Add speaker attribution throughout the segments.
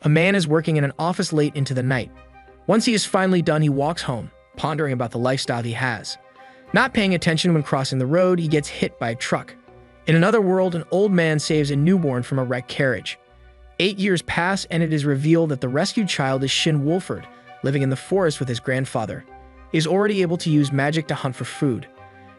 Speaker 1: A man is working in an office late into the night. Once he is finally done, he walks home, pondering about the lifestyle he has. Not paying attention when crossing the road, he gets hit by a truck. In another world, an old man saves a newborn from a wrecked carriage. 8 years pass, and it is revealed that the rescued child is Shin Wolford, living in the forest with his grandfather. He is already able to use magic to hunt for food.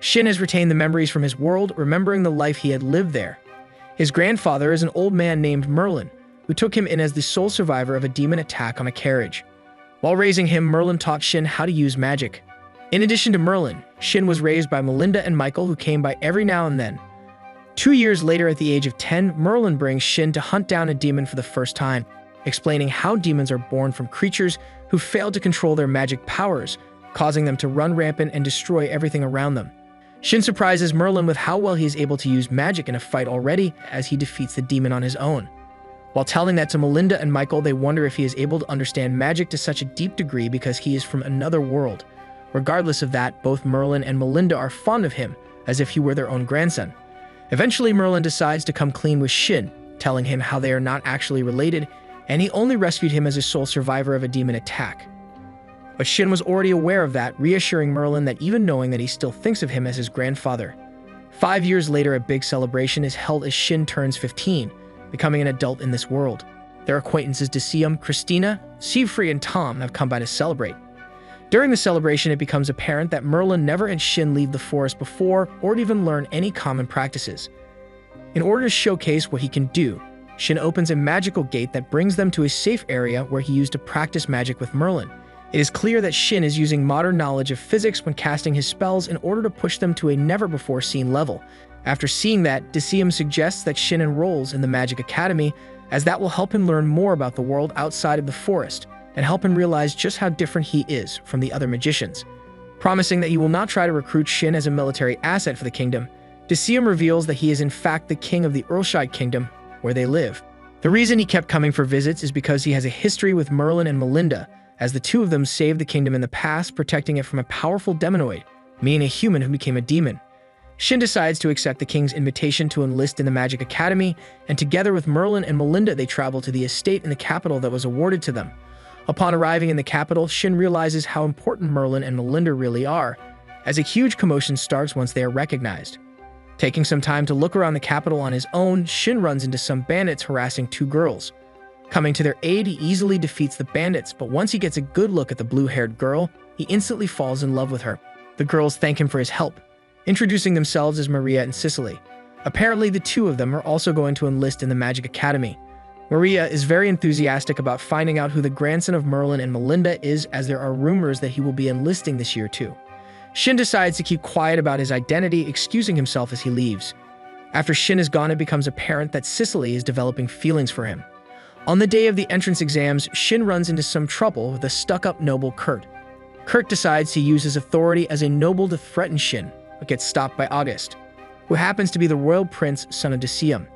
Speaker 1: Shin has retained the memories from his world, remembering the life he had lived there. His grandfather is an old man named Merlin, who took him in as the sole survivor of a demon attack on a carriage. While raising him, Merlin taught Shin how to use magic. In addition to Merlin, Shin was raised by Melinda and Michael, who came by every now and then. 2 years later, at the age of 10, Merlin brings Shin to hunt down a demon for the first time, explaining how demons are born from creatures who fail to control their magic powers, causing them to run rampant and destroy everything around them. Shin surprises Merlin with how well he is able to use magic in a fight already, as he defeats the demon on his own. While telling that to Melinda and Michael, they wonder if he is able to understand magic to such a deep degree because he is from another world. Regardless of that, both Merlin and Melinda are fond of him, as if he were their own grandson. Eventually, Merlin decides to come clean with Shin, telling him how they are not actually related, and he only rescued him as a sole survivor of a demon attack. But Shin was already aware of that, reassuring Merlin that even knowing that he still thinks of him as his grandfather. 5 years later, a big celebration is held as Shin turns 15, becoming an adult in this world. Their acquaintances Decium, Christina, Siegfried, and Tom have come by to celebrate. During the celebration, it becomes apparent that Merlin never and Shin leave the forest before or even learn any common practices. In order to showcase what he can do, Shin opens a magical gate that brings them to a safe area where he used to practice magic with Merlin. It is clear that Shin is using modern knowledge of physics when casting his spells in order to push them to a never-before-seen level. After seeing that, Decium suggests that Shin enrolls in the Magic Academy, as that will help him learn more about the world outside of the forest and help him realize just how different he is from the other magicians. Promising that he will not try to recruit Shin as a military asset for the kingdom, Decium reveals that he is in fact the king of the Earlshire Kingdom, where they live. The reason he kept coming for visits is because he has a history with Merlin and Melinda, as the two of them saved the kingdom in the past, protecting it from a powerful demonoid, meaning a human who became a demon. Shin decides to accept the king's invitation to enlist in the Magic Academy, and together with Merlin and Melinda, they travel to the estate in the capital that was awarded to them. Upon arriving in the capital, Shin realizes how important Merlin and Melinda really are, as a huge commotion starts once they are recognized. Taking some time to look around the capital on his own, Shin runs into some bandits harassing two girls. Coming to their aid, he easily defeats the bandits, but once he gets a good look at the blue-haired girl, he instantly falls in love with her. The girls thank him for his help, introducing themselves as Maria and Cicely. Apparently, the two of them are also going to enlist in the Magic Academy. Maria is very enthusiastic about finding out who the grandson of Merlin and Melinda is, as there are rumors that he will be enlisting this year too. Shin decides to keep quiet about his identity, excusing himself as he leaves. After Shin is gone, it becomes apparent that Cicely is developing feelings for him. On the day of the entrance exams, Shin runs into some trouble with a stuck-up noble Kurt. Kurt decides to use his authority as a noble to threaten Shin, but gets stopped by August, who happens to be the royal prince, son of Decium.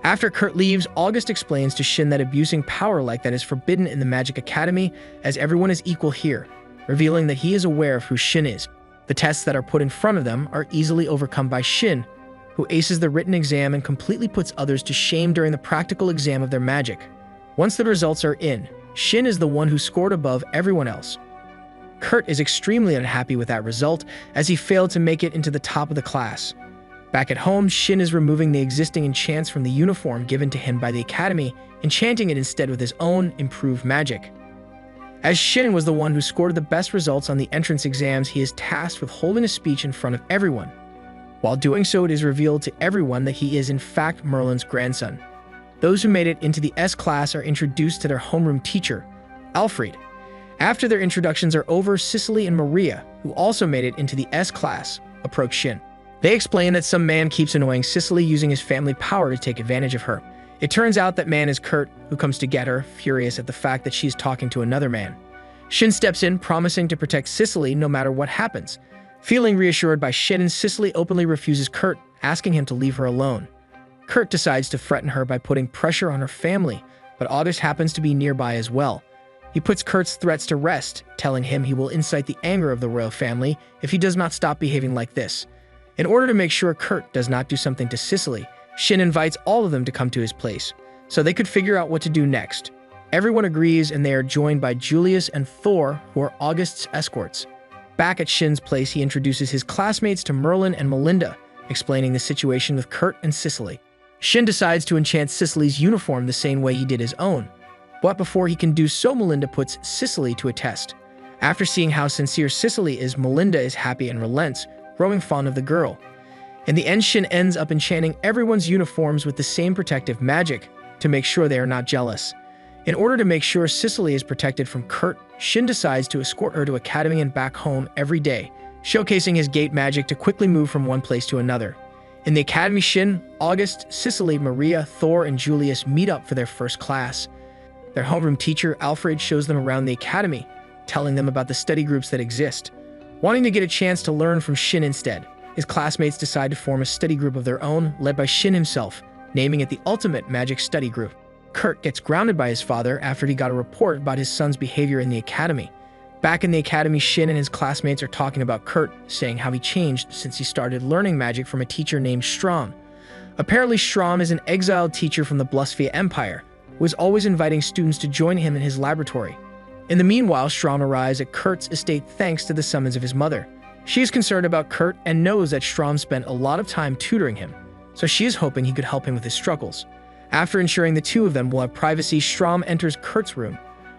Speaker 1: After Kurt leaves, August explains to Shin that abusing power like that is forbidden in the Magic Academy, as everyone is equal here, revealing that he is aware of who Shin is. The tests that are put in front of them are easily overcome by Shin, who aces the written exam and completely puts others to shame during the practical exam of their magic. Once the results are in, Shin is the one who scored above everyone else. Kurt is extremely unhappy with that result, as he failed to make it into the top of the class. Back at home, Shin is removing the existing enchants from the uniform given to him by the Academy, enchanting it instead with his own improved magic. As Shin was the one who scored the best results on the entrance exams, he is tasked with holding a speech in front of everyone. While doing so, it is revealed to everyone that he is in fact Merlin's grandson. Those who made it into the S class are introduced to their homeroom teacher, Alfred. After their introductions are over, Cicely and Maria, who also made it into the S class, approach Shin. They explain that some man keeps annoying Cicely, using his family power to take advantage of her. It turns out that man is Kurt, who comes to get her, furious at the fact that she is talking to another man. Shin steps in, promising to protect Cicely no matter what happens. Feeling reassured by Shin, Cicely openly refuses Kurt, asking him to leave her alone. Kurt decides to threaten her by putting pressure on her family, but August happens to be nearby as well. He puts Kurt's threats to rest, telling him he will incite the anger of the royal family if he does not stop behaving like this. In order to make sure Kurt does not do something to Cicely, Shin invites all of them to come to his place, so they could figure out what to do next. Everyone agrees, and they are joined by Julius and Thor, who are August's escorts. Back at Shin's place, he introduces his classmates to Merlin and Melinda, explaining the situation with Kurt and Cicely. Shin decides to enchant Cicely's uniform the same way he did his own, but before he can do so, Melinda puts Cicely to a test. After seeing how sincere Cicely is, Melinda is happy and relents, growing fond of the girl. In the end, Shin ends up enchanting everyone's uniforms with the same protective magic to make sure they are not jealous. In order to make sure Cicely is protected from Kurt, Shin decides to escort her to academy and back home every day, showcasing his gate magic to quickly move from one place to another. In the academy, Shin, August, Cicely, Maria, Thor, and Julius meet up for their first class. Their homeroom teacher, Alfred, shows them around the academy, telling them about the study groups that exist. Wanting to get a chance to learn from Shin instead, his classmates decide to form a study group of their own, led by Shin himself, naming it the Ultimate Magic Study Group. Kurt gets grounded by his father after he got a report about his son's behavior in the academy. Back in the academy, Shin and his classmates are talking about Kurt, saying how he changed since he started learning magic from a teacher named Strom. Apparently, Strom is an exiled teacher from the Blusphia Empire, who is always inviting students to join him in his laboratory. In the meanwhile, Strom arrives at Kurt's estate thanks to the summons of his mother. She is concerned about Kurt and knows that Strom spent a lot of time tutoring him, so she is hoping he could help him with his struggles. After ensuring the two of them will have privacy, Strom enters Kurt's room,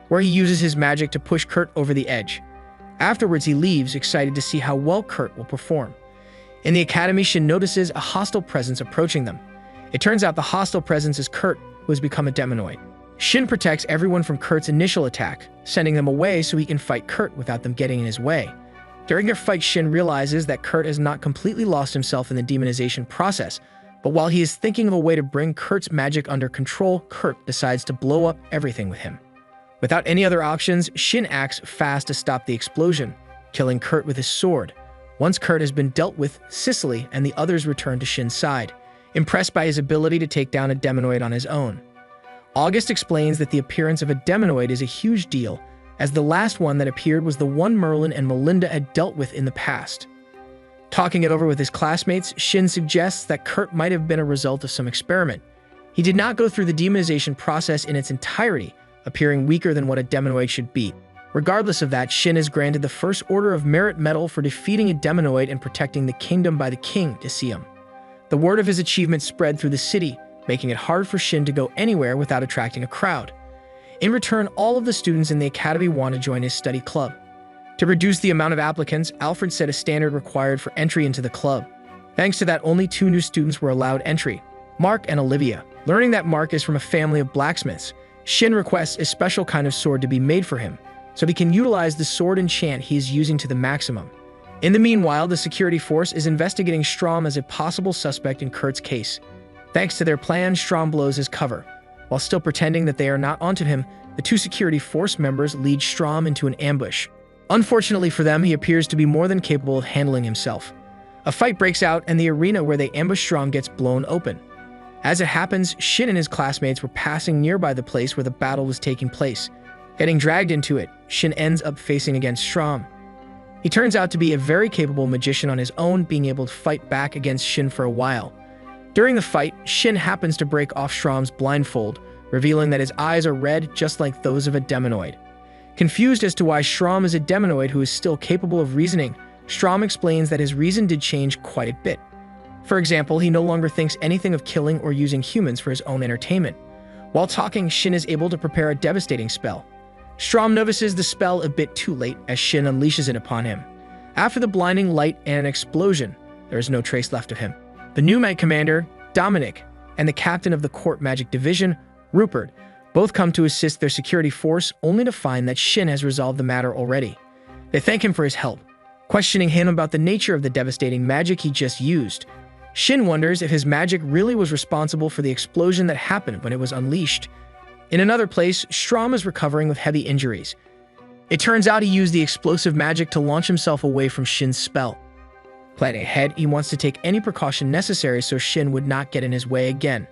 Speaker 1: where he uses his magic to push Kurt over the edge. Afterwards, he leaves, excited to see how well Kurt will perform. In the academy, Shin notices a hostile presence approaching them. It turns out the hostile presence is Kurt, who has become a demonoid. Shin protects everyone from Kurt's initial attack, sending them away so he can fight Kurt without them getting in his way. During their fight, Shin realizes that Kurt has not completely lost himself in the demonization process, but while he is thinking of a way to bring Kurt's magic under control, Kurt decides to blow up everything with him. Without any other options, Shin acts fast to stop the explosion, killing Kurt with his sword. Once Kurt has been dealt with, Cicely and the others return to Shin's side, impressed by his ability to take down a demonoid on his own. August explains that the appearance of a demonoid is a huge deal, as the last one that appeared was the one Merlin and Melinda had dealt with in the past. Talking it over with his classmates, Shin suggests that Kurt might have been a result of some experiment. He did not go through the demonization process in its entirety, appearing weaker than what a demonoid should be. Regardless of that, Shin is granted the First Order of Merit Medal for defeating a demonoid and protecting the kingdom by the king to see him. The word of his achievement spread through the city, making it hard for Shin to go anywhere without attracting a crowd. In return, all of the students in the academy want to join his study club. To reduce the amount of applicants, Alfred set a standard required for entry into the club. Thanks to that, only 2 new students were allowed entry, Mark and Olivia. Learning that Mark is from a family of blacksmiths, Shin requests a special kind of sword to be made for him, so he can utilize the sword enchant he is using to the maximum. In the meanwhile, the security force is investigating Strom as a possible suspect in Kurt's case. Thanks to their plan, Strom blows his cover. While still pretending that they are not onto him, the 2 security force members lead Strom into an ambush. Unfortunately for them, he appears to be more than capable of handling himself. A fight breaks out, and the arena where they ambush Strom gets blown open. As it happens, Shin and his classmates were passing nearby the place where the battle was taking place. Getting dragged into it, Shin ends up facing against Strom. He turns out to be a very capable magician on his own, being able to fight back against Shin for a while. During the fight, Shin happens to break off Strom's blindfold, revealing that his eyes are red just like those of a demonoid. Confused as to why Strom is a demonoid who is still capable of reasoning, Strom explains that his reason did change quite a bit. For example, he no longer thinks anything of killing or using humans for his own entertainment. While talking, Shin is able to prepare a devastating spell. Strom notices the spell a bit too late as Shin unleashes it upon him. After the blinding light and an explosion, there is no trace left of him. The new Knight Commander, Dominic, and the captain of the Court Magic Division, Rupert, both come to assist their security force, only to find that Shin has resolved the matter already. They thank him for his help, questioning him about the nature of the devastating magic he just used. Shin wonders if his magic really was responsible for the explosion that happened when it was unleashed. In another place, Strom is recovering with heavy injuries. It turns out he used the explosive magic to launch himself away from Shin's spell. Planning ahead, he wants to take any precaution necessary so Shin would not get in his way again.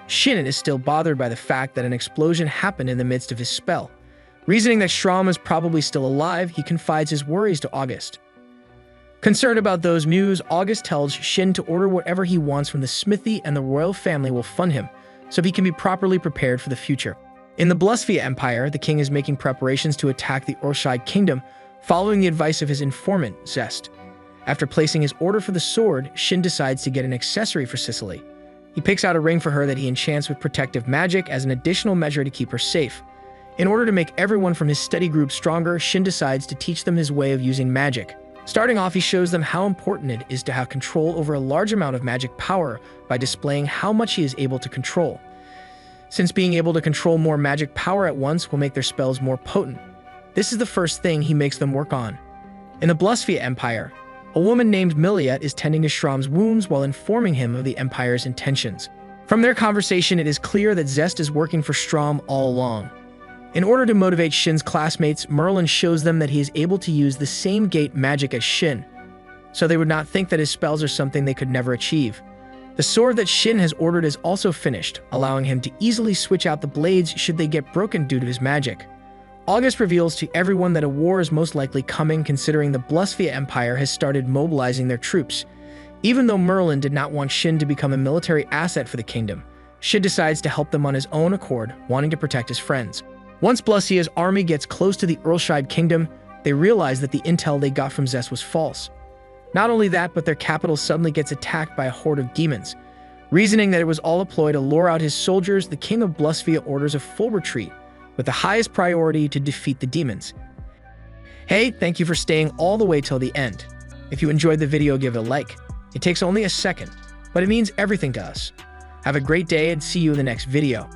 Speaker 1: Shin is still bothered by the fact that an explosion happened in the midst of his spell. Reasoning that Strom is probably still alive, he confides his worries to August. Concerned about those news, August tells Shin to order whatever he wants from the smithy and the royal family will fund him, so he can be properly prepared for the future. In the Blusphia Empire, the king is making preparations to attack the Urshide kingdom, following the advice of his informant, Zest. After placing his order for the sword, Shin decides to get an accessory for Sicily. He picks out a ring for her that he enchants with protective magic as an additional measure to keep her safe. In order to make everyone from his study group stronger, Shin decides to teach them his way of using magic. Starting off, he shows them how important it is to have control over a large amount of magic power by displaying how much he is able to control, since being able to control more magic power at once will make their spells more potent. This is the first thing he makes them work on. In the Blusphia Empire, a woman named Miliet is tending to Strom's wounds while informing him of the Empire's intentions. From their conversation, it is clear that Zest is working for Strom all along. In order to motivate Shin's classmates, Merlin shows them that he is able to use the same gate magic as Shin, so they would not think that his spells are something they could never achieve. The sword that Shin has ordered is also finished, allowing him to easily switch out the blades should they get broken due to his magic. August reveals to everyone that a war is most likely coming, considering the Blusphia Empire has started mobilizing their troops. Even though Merlin did not want Shin to become a military asset for the kingdom, Shin decides to help them on his own accord, wanting to protect his friends. Once Blussia's army gets close to the Urshide kingdom, they realize that the intel they got from Zest was false. Not only that, but their capital suddenly gets attacked by a horde of demons. Reasoning that it was all a ploy to lure out his soldiers, the king of Blusphia orders a full retreat, with the highest priority to defeat the demons. Hey, thank you for staying all the way till the end. If you enjoyed the video, give it a like. It takes only a second, but it means everything to us. Have a great day and see you in the next video.